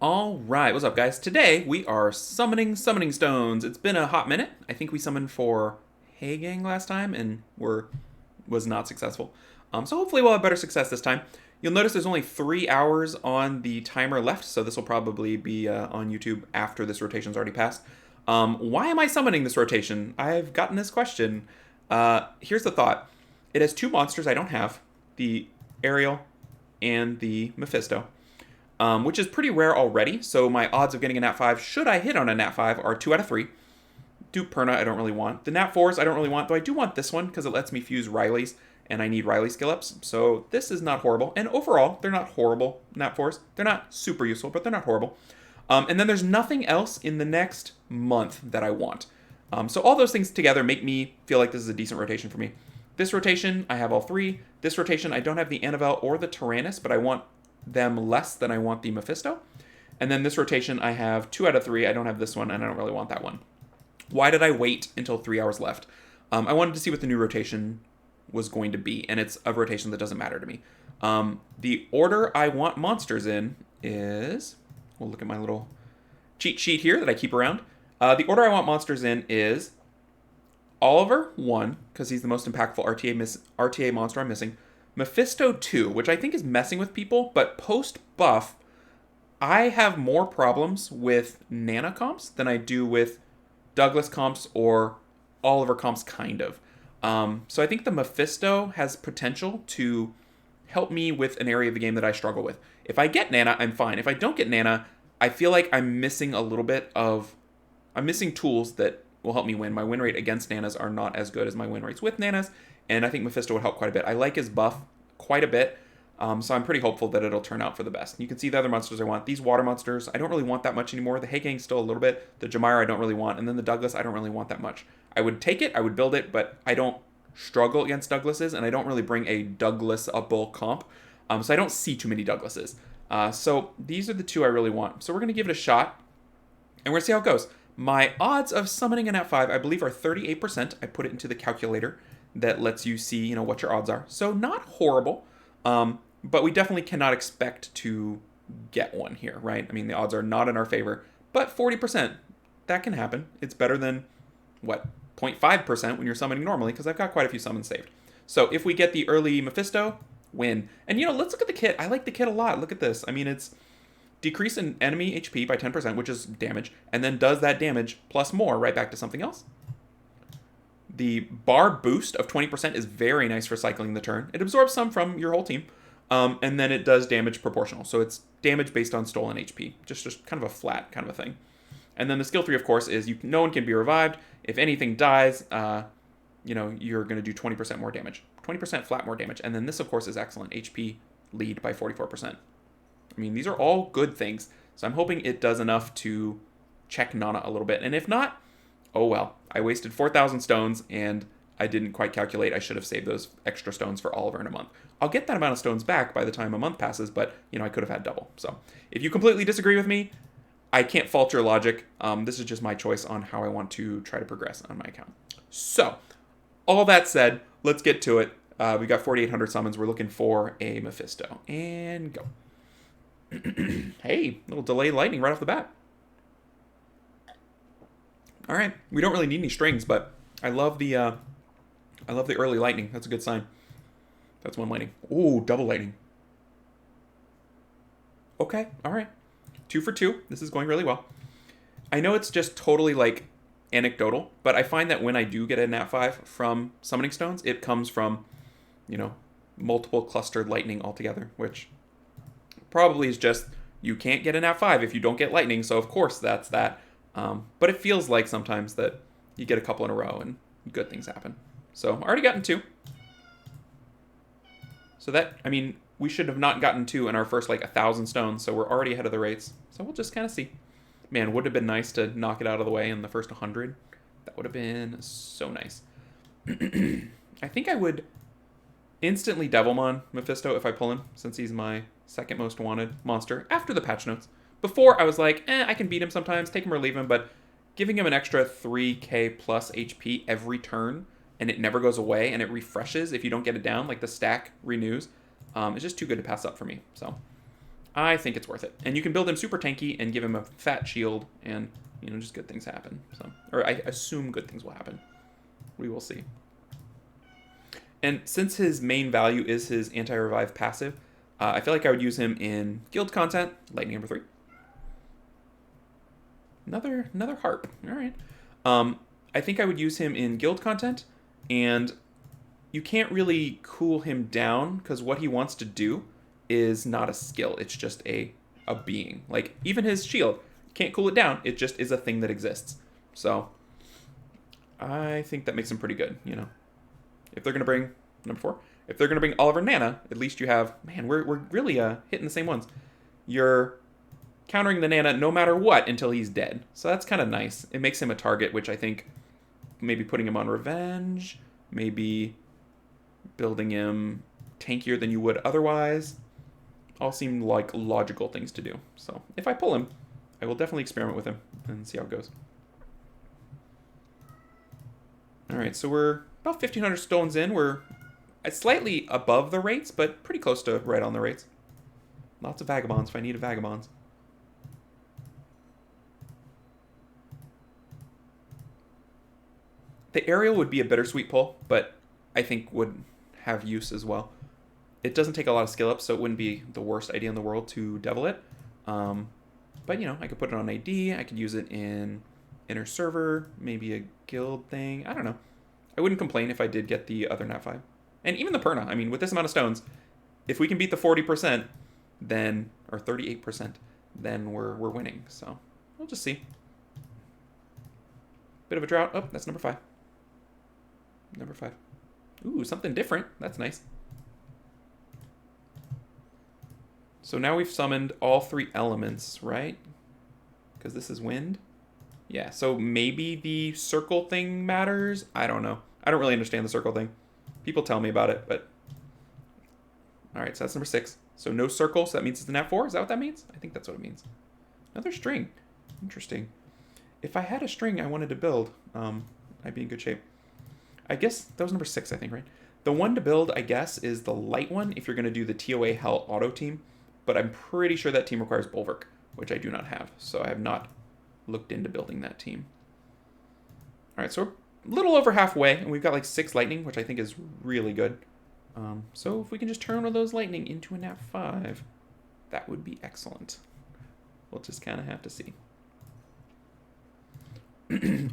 All right, what's up, guys? Today we are summoning stones. It's been a hot minute. I think we summoned for Hagang last time and was not successful. So hopefully we'll have better success this time. You'll notice there's only 3 hours on the timer left, so this will probably be on YouTube after this rotation's already passed. Why am I summoning this rotation? I've gotten this question. Here's the thought. It has 2 monsters I don't have, the Ariel and the Mephisto. Which is pretty rare already, so my odds of getting a Nat 5, should I hit on a Nat 5, are 2 out of 3. Dupe Perna, I don't really want. The Nat 4s, I don't really want, though I do want this one, because it lets me fuse Riley's, and I need Riley skill ups, so this is not horrible. And overall, they're not horrible, Nat 4s. They're not super useful, but they're not horrible. And then there's nothing else in the next month that I want. So all those things together make me feel like this is a decent rotation for me. This rotation, I have all 3. This rotation, I don't have the Annabelle or the Tyrannus, but I want them less than I want the Mephisto. And then this rotation, I have 2 out of 3. I don't have this one, and I don't really want that one. Why did I wait until 3 hours left? I wanted to see what the new rotation was going to be, and it's a rotation that doesn't matter to me. The order I want monsters in is... We'll look at my little cheat sheet here that I keep around. The order I want monsters in is Oliver, 1, because he's the most impactful RTA monster I'm missing. Mephisto 2, which I think is messing with people, but post-buff, I have more problems with Nana comps than I do with Douglas comps or Oliver comps, kind of. So I think the Mephisto has potential to help me with an area of the game that I struggle with. If I get Nana, I'm fine. If I don't get Nana, I feel like I'm missing a little bit of... I'm missing tools that will help me win. My win rate against Nanas are not as good as my win rates with Nanas, and I think Mephisto would help quite a bit. I like his buff quite a bit, so I'm pretty hopeful that it'll turn out for the best. You can see the other monsters I want. These water monsters, I don't really want that much anymore. The Hagang still a little bit. The Jamira I don't really want, and then the Douglas I don't really want that much. I would take it, I would build it, but I don't struggle against Douglases, and I don't really bring a Douglas-able comp, so I don't see too many Douglases. So these are the 2 I really want. So we're going to give it a shot, and we're going to see how it goes. My odds of summoning an F5, I believe, are 38%. I put it into the calculator that lets you see, what your odds are. So not horrible, but we definitely cannot expect to get one here, right? I mean, the odds are not in our favor, but 40%, that can happen. It's better than, 0.5% when you're summoning normally, because I've got quite a few summons saved. So if we get the early Mephisto, win. And, let's look at the kit. I like the kit a lot. Look at this. I mean, it's decrease in enemy HP by 10%, which is damage, and then does that damage plus more right back to something else. The bar boost of 20% is very nice for cycling the turn. It absorbs some from your whole team, and then it does damage proportional. So it's damage based on stolen HP, just kind of a flat kind of a thing. And then the skill 3, of course, is no one can be revived. If anything dies, you're going to do 20% more damage. 20% flat more damage. And then this, of course, is excellent. HP lead by 44%. I mean, these are all good things. So I'm hoping it does enough to check Nana a little bit. And if not, oh well. I wasted 4,000 stones, and I didn't quite calculate. I should have saved those extra stones for Oliver in a month. I'll get that amount of stones back by the time a month passes, but, I could have had double. So if you completely disagree with me, I can't fault your logic. This is just my choice on how I want to try to progress on my account. So, all that said, let's get to it. We got 4,800 summons. We're looking for a Mephisto. And go. Hey, little delay lightning right off the bat. All right, we don't really need any strings, but I love the early lightning. That's a good sign. That's one lightning. Ooh, double lightning. Okay, all right. 2 for 2. This is going really well. I know it's just totally anecdotal, but I find that when I do get a Nat 5 from summoning stones, it comes from, multiple clustered lightning altogether, which probably is just you can't get a Nat 5 if you don't get lightning, so of course that's that. But it feels like sometimes that you get a couple in a row and good things happen. So already gotten 2. So that, we should have not gotten 2 in our first 1,000 stones, so we're already ahead of the rates. So we'll just kind of see. Man, would it have been nice to knock it out of the way in the first 100? That would have been so nice. I think I would instantly Devilmon Mephisto if I pull him, since he's my second most wanted monster after the patch notes. Before, I was like, I can beat him sometimes, take him or leave him, but giving him an extra 3k plus HP every turn, and it never goes away, and it refreshes if you don't get it down, the stack renews, it's just too good to pass up for me. So I think it's worth it. And you can build him super tanky and give him a fat shield, and, just good things happen. So, or I assume good things will happen. We will see. And since his main value is his anti-revive passive, I feel like I would use him in guild content, lightning number 3. Another harp. All right. I think I would use him in guild content, and you can't really cool him down because what he wants to do is not a skill. It's just a being. Like, even his shield, can't cool it down. It just is a thing that exists. So, I think that makes him pretty good, If they're going to bring, number 4, if they're going to bring Oliver Nana, at least you have, man, we're really hitting the same ones. You're countering the Nana no matter what until he's dead. So that's kind of nice. It makes him a target, which I think maybe putting him on revenge, maybe building him tankier than you would otherwise, all seem like logical things to do. So if I pull him, I will definitely experiment with him and see how it goes. All right, so we're about 1,500 stones in. We're slightly above the rates, but pretty close to right on the rates. Lots of vagabonds if I needed vagabonds. The aerial would be a bittersweet pull, but I think would have use as well. It doesn't take a lot of skill up, so it wouldn't be the worst idea in the world to devil it. But, I could put it on AD. I could use it in inner server, maybe a guild thing. I don't know. I wouldn't complain if I did get the other nat 5. And even the Perna. I mean, with this amount of stones, if we can beat the 40%, then, or 38%, then we're winning. So, we'll just see. Bit of a drought. Oh, that's number 5. Number 5. Ooh, something different. That's nice. So now we've summoned all 3 elements, right? Because this is wind. Yeah, so maybe the circle thing matters. I don't know. I don't really understand the circle thing. People tell me about it, but... Alright, so that's number 6. So no circle, so that means it's a nat 4? Is that what that means? I think that's what it means. Another string. Interesting. If I had a string I wanted to build, I'd be in good shape. I guess that was number 6, I think, right? The one to build, I guess, is the light one if you're going to do the TOA Hell auto team. But I'm pretty sure that team requires Bulwark, which I do not have. So I have not looked into building that team. All right, so we're a little over halfway, and we've got like 6 lightning, which I think is really good. So if we can just turn one of those lightning into a nat 5, that would be excellent. We'll just kind of have to see.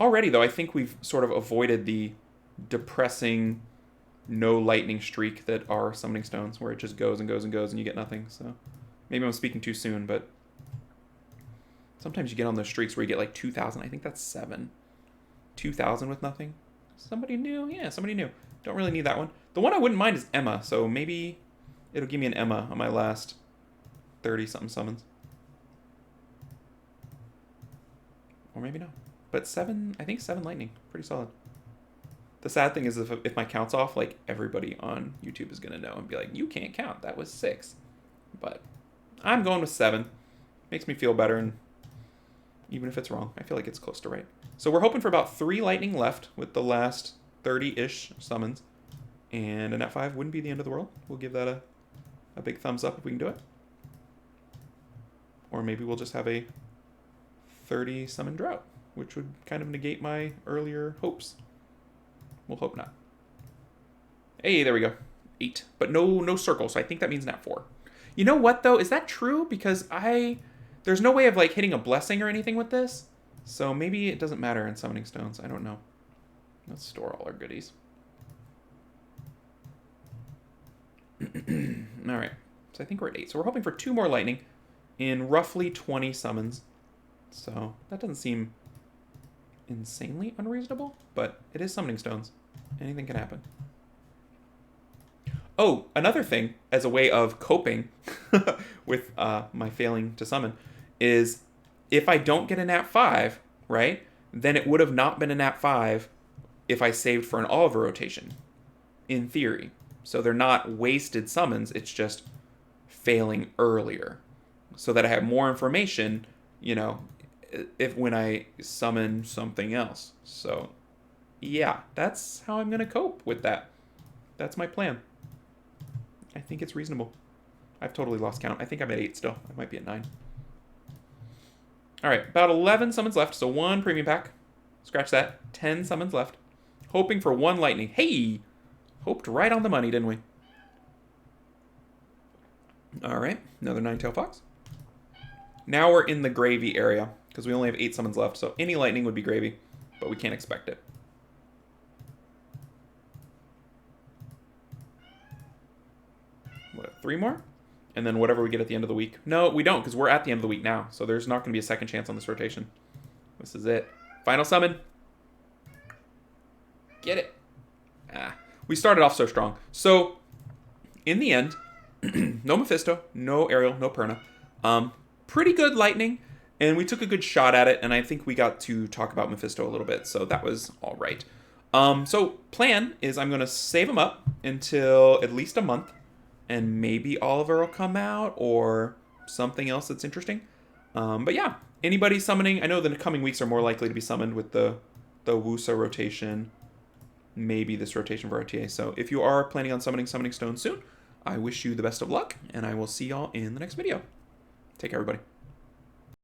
Already, though, I think we've sort of avoided the depressing no lightning streak that are summoning stones, where it just goes and goes and goes and you get nothing. So maybe I'm speaking too soon, but sometimes you get on those streaks where you get like 2,000. I think that's 7. 2,000 with nothing. Somebody new? Yeah, somebody new. Don't really need that one. The one I wouldn't mind is Emma, so maybe it'll give me an Emma on my last 30-something summons. Or maybe not. But 7, I think 7 lightning. Pretty solid. The sad thing is if my count's off, like, everybody on YouTube is going to know and be like, you can't count. That was 6. But I'm going with 7. Makes me feel better, and even if it's wrong, I feel like it's close to right. So we're hoping for about 3 lightning left with the last 30-ish summons. And a nat 5 wouldn't be the end of the world. We'll give that a big thumbs up if we can do it. Or maybe we'll just have a 30 summon drought, which would kind of negate my earlier hopes. We'll hope not. Hey, there we go. 8. But no circle, so I think that means nat 4. You know what, though? Is that true? Because there's no way of, like, hitting a blessing or anything with this. So maybe it doesn't matter in summoning stones. I don't know. Let's store all our goodies. Alright. So I think we're at 8. So we're hoping for 2 more lightning in roughly 20 summons. So that doesn't seem insanely unreasonable, but it is summoning stones. Anything can happen. Oh, another thing, as a way of coping with my failing to summon, is if I don't get a nat 5, right, then it would have not been a nat 5 if I saved for an Oliver rotation, in theory. So they're not wasted summons, it's just failing earlier. So that I have more information, when I summon something else. So, yeah, that's how I'm going to cope with that. That's my plan. I think it's reasonable. I've totally lost count. I think I'm at 8 still. I might be at 9. All right, about 11 summons left, so 1 premium pack. Scratch that. 10 summons left. Hoping for 1 lightning. Hey! Hoped right on the money, didn't we? All right, another 9-tail fox. Now we're in the gravy area, because we only have 8 summons left, so any lightning would be gravy, but we can't expect it. What, 3 more? And then whatever we get at the end of the week. No, we don't, because we're at the end of the week now, so there's not going to be a second chance on this rotation. This is it. Final summon. Get it. We started off so strong. So, in the end, no Mephisto, no Ariel, no Perna. Pretty good lightning, and we took a good shot at it, and I think we got to talk about Mephisto a little bit, so that was all right. So, plan is I'm going to save him up until at least a month, and maybe Oliver will come out, or something else that's interesting. But yeah, anybody summoning, I know the coming weeks are more likely to be summoned with the Wusa rotation, maybe this rotation for RTA. So if you are planning on summoning Summoning Stones soon, I wish you the best of luck, and I will see y'all in the next video. Take care, everybody.